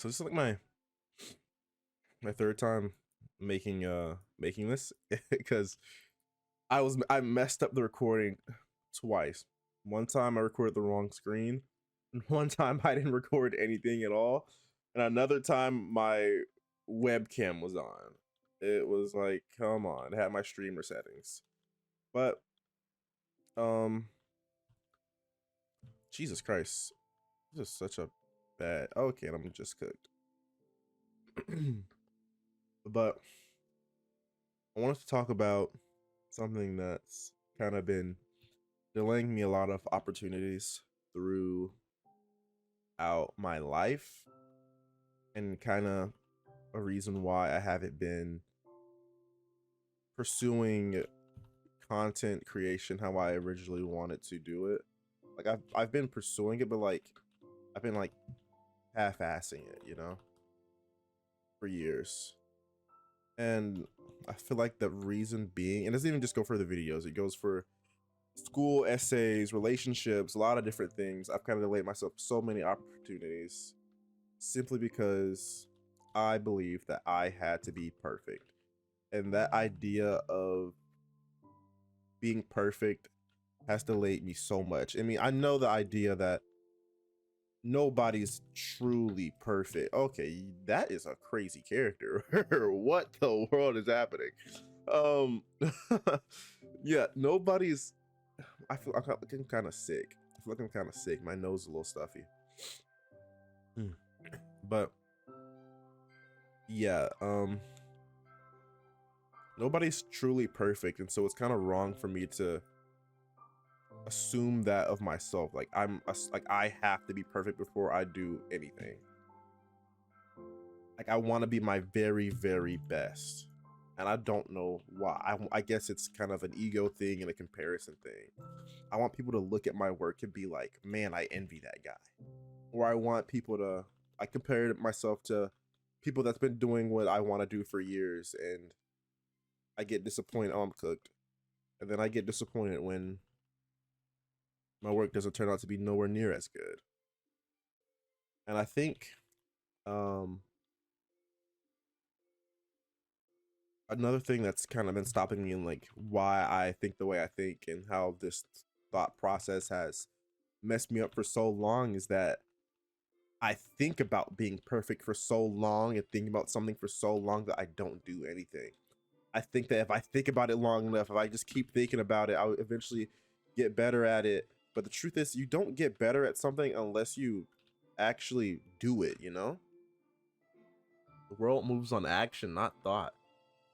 So this is like my third time making this because I messed up the recording twice. One time I recorded the wrong screen, and one time I didn't record anything at all, and another time my webcam was on. It was like, come on, it had my streamer settings. But um Jesus Christ. This is such a bad okay, and I'm just cooked. But I wanted to talk about something that's kind of been delaying me a lot of opportunities throughout my life, and kind of a reason why I haven't been pursuing content creation how I originally wanted to do it. Like I've been pursuing it, but like I've been like half-assing it, for years. And I feel like the reason being, and it doesn't even just go for the videos, it goes for school essays, relationships, a lot of different things. I've kind of delayed myself so many opportunities simply because I believe that I had to be perfect. And that idea of being perfect has delayed me so much. I mean, I know the idea that nobody's truly perfect. Okay, that is a crazy character. What the world is happening? Um yeah, nobody's I'm kind of sick. I feel like I'm kind of sick. My nose is a little stuffy. Mm. But yeah, nobody's truly perfect, and so it's kind of wrong for me to assume that of myself. Like like I have to be perfect before I do anything. Like I want to be my very, very best. And I don't know why. I guess it's kind of an ego thing and a comparison thing. I want people to look at my work and be like, man, I envy that guy. Or I want people to, I compare myself to people that's been doing what I want to do for years, and I get disappointed. Oh, I'm cooked. And then I get disappointed when my work doesn't turn out to be nowhere near as good. And I think um, another thing that's kind of been stopping me, and like why I think the way I think and how this thought process has messed me up for so long, is that I think about being perfect for so long and thinking about something for so long that I don't do anything. I think that if I think about it long enough, if I just keep thinking about it, I'll eventually get better at it. But the truth is, you don't get better at something unless you actually do it, The world moves on action, not thought.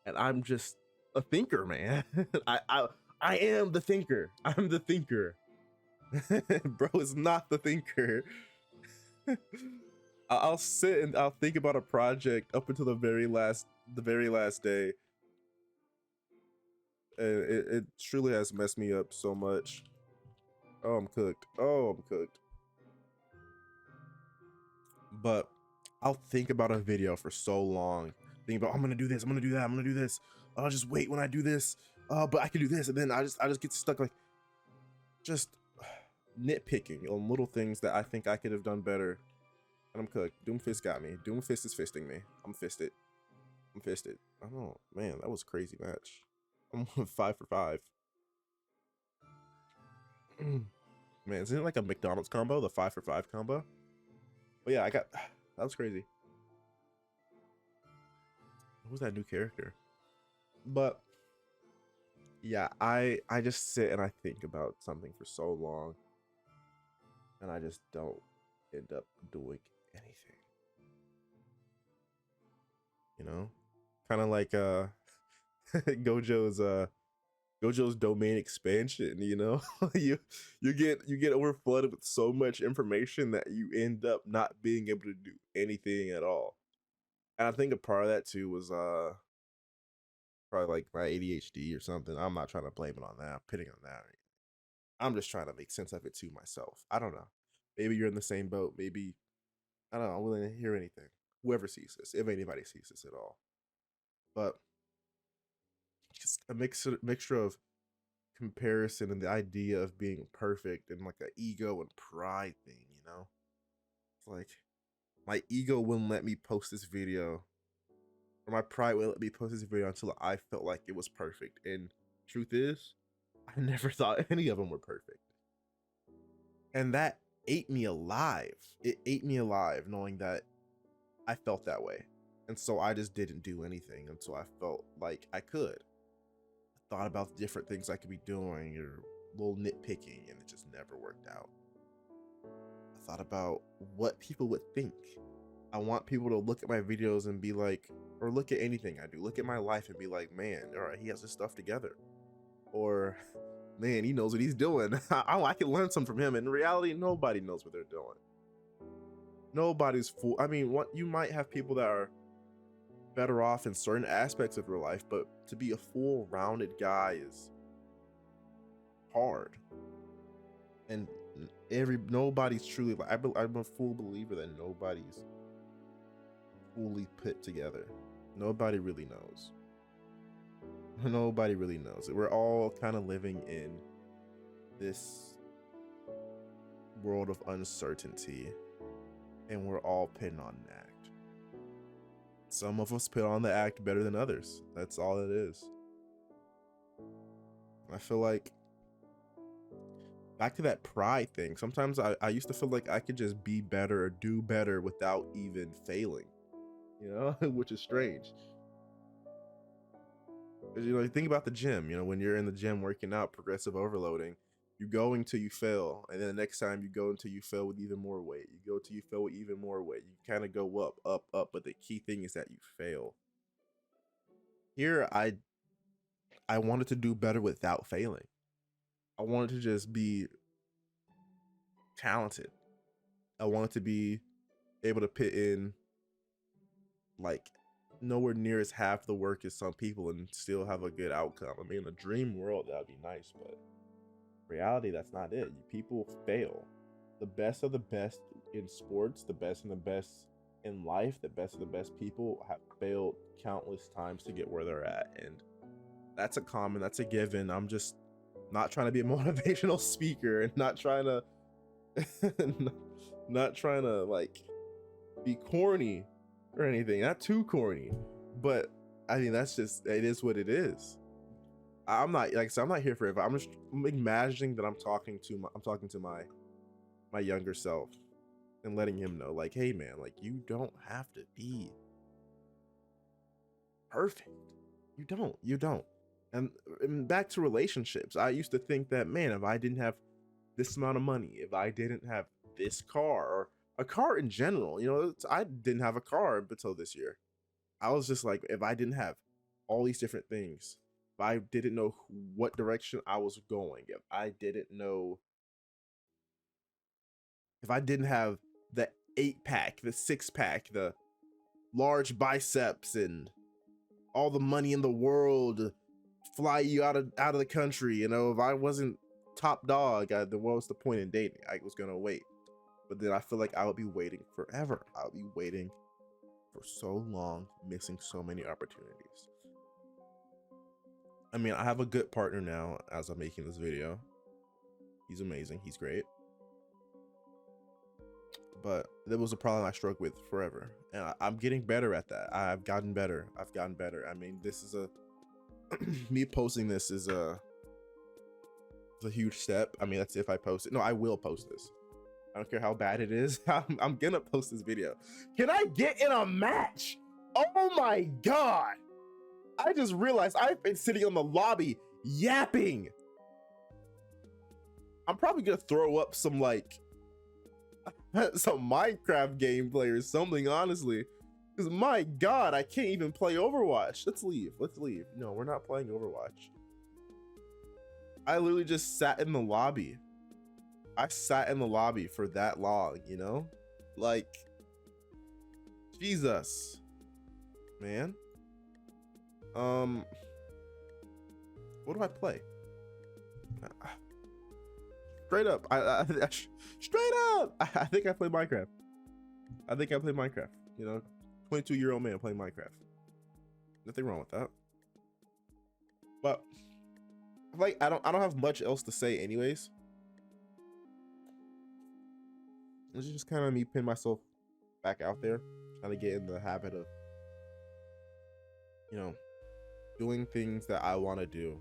And I'm just a thinker, man. I am the thinker. I'm the thinker. Bro is not the thinker. I'll sit and I'll think about a project up until the very last day. And it truly has messed me up so much. Oh, I'm cooked. Oh, I'm cooked. But I'll think about a video for so long, think about, I'm gonna do this, I'm gonna do that, I'm gonna do this. I'll just wait when I do this. But I can do this, and then I just get stuck, like just nitpicking on little things that I think I could have done better. And I'm cooked. Doomfist got me. Doomfist is fisting me. I'm fisted. I'm fisted. Oh man, that was a crazy match. I'm 5 for 5. Man, isn't it like a McDonald's combo, the 5 for 5 combo? But yeah, I got that was crazy. What was that new character? But yeah, I just sit and I think about something for so long, and I just don't end up doing anything. You know, kind of like Gojo's Gojo's domain expansion. You get overflooded with so much information that you end up not being able to do anything at all. And I think a part of that too was probably like my ADHD or something. I'm not trying to blame it on that. I'm pitting on that. I'm just trying to make sense of it to myself. I don't know. Maybe you're in the same boat. Maybe I don't know. I'm willing to hear anything. Whoever sees this, if anybody sees this at all. But just a mixture of comparison and the idea of being perfect and like an ego and pride thing. It's like my ego wouldn't let me post this video, or my pride wouldn't let me post this video until I felt like it was perfect. And truth is, I never thought any of them were perfect. And that ate me alive. It ate me alive knowing that I felt that way. And so I just didn't do anything until I felt like I could. I thought about the different things I could be doing or little nitpicking, and it just never worked out. I thought about what people would think. I want people to look at my videos and be like, or look at anything I do, look at my life and be like, man, all right, he has his stuff together. Or, man, he knows what he's doing. I can learn something from him. In reality, nobody knows what they're doing. Nobody's fool. I mean, what, you might have people that are better off in certain aspects of your life, but to be a full rounded guy is hard. And nobody's truly, I'm a full believer that nobody's fully put together. Nobody really knows. Nobody really knows. We're all kind of living in this world of uncertainty, and we're all putting on an act. Some of us put on the act better than others. That's all it is. I feel like, back to that pride thing, sometimes I used to feel like I could just be better or do better without even failing, you know, which is strange. You know, you think about the gym, you know, when you're in the gym working out, progressive overloading, you go until you fail, and then the next time you go until you fail with even more weight. You go till you fail with even more weight. You kind of go up, up, up, but the key thing is that you fail. Here, I wanted to do better without failing. I wanted to just be talented. I wanted to be able to put in like nowhere near as half the work as some people and still have a good outcome. I mean, in a dream world, that'd be nice, but reality, that's not it. People fail. The best of the best in sports, the best and the best in life, the best of the best people have failed countless times to get where they're at. And that's a given. I'm just not trying to be a motivational speaker and not trying to like be corny or anything. Not too corny, but I mean, that's just, it is what it is. I'm not, like I said, I'm not here for it. I'm imagining that I'm talking to my younger self and letting him know, like, hey man, like, you don't have to be perfect. You don't. And back to relationships, I used to think that, man, if I didn't have this amount of money, if I didn't have this car, or a car in general, you know, I didn't have a car until this year. I was just like, if I didn't have all these different things, if I didn't know what direction I was going, if I didn't have the 8-pack, the 6-pack, the large biceps, and all the money in the world, fly you out of the country, you know, if I wasn't top dog, then what was the point in dating? I was gonna wait, but then I feel like I would be waiting forever. I would be waiting for so long, missing so many opportunities. I mean, I have a good partner now as I'm making this video. He's amazing. He's great. But there was a problem I struggled with forever. And I'm getting better at that. I've gotten better. I mean, this is me posting this is a huge step. I mean, that's if I post it. No, I will post this. I don't care how bad it is. I'm gonna post this video. Can I get in a match? Oh my God. I just realized I've been sitting on the lobby yapping. I'm probably gonna throw up some like some Minecraft gameplay or something, honestly, because my God, I can't even play Overwatch. Let's leave. No, we're not playing Overwatch. I literally just sat in the lobby. I sat in the lobby for that long, you know, like, Jesus, man. What do I play? Straight up, straight up, I think I play Minecraft. You know, 22-year-old man playing Minecraft. Nothing wrong with that. But like, I don't have much else to say, anyways. This is just kind of me pin myself back out there, trying to get in the habit of, you know, doing things that I want to do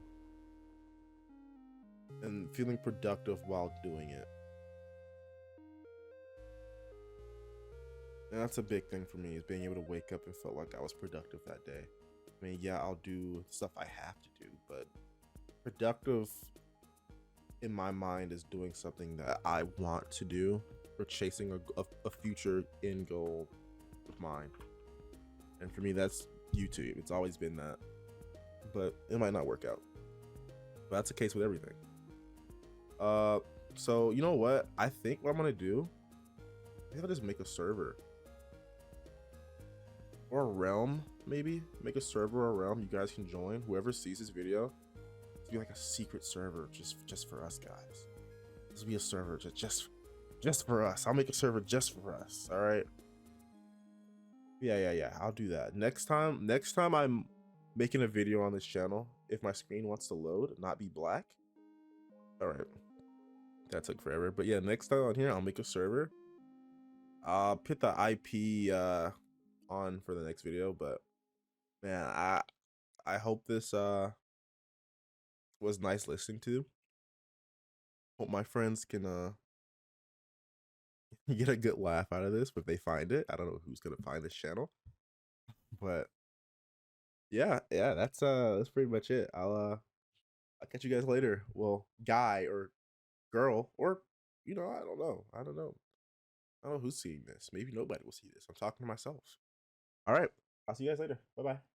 and feeling productive while doing it. And that's a big thing for me, is being able to wake up and feel like I was productive that day. I mean, yeah, I'll do stuff I have to do, but productive in my mind is doing something that I want to do or chasing a future end goal of mine. And for me, that's YouTube. It's always been that, but it might not work out. But that's the case with everything. So you know what? I think what I'm gonna do, maybe I'll just make a server or a realm. Maybe make a server or a realm you guys can join. Whoever sees this video, it's be like a secret server just for us guys. This will be a server just for us. I'll make a server just for us. All right. Yeah. I'll do that next time. Next time I'm making a video on this channel, if my screen wants to load, not be black. All right. That took forever, but yeah, next time on here, I'll make a server. I'll put the IP on for the next video, but man, I hope this was nice listening to. Hope my friends can get a good laugh out of this if they find it. I don't know who's gonna find this channel, but yeah, that's pretty much it. I'll catch you guys later. Well, guy or girl, or I don't know. I don't know who's seeing this. Maybe nobody will see this. I'm talking to myself. All right. I'll see you guys later. Bye bye.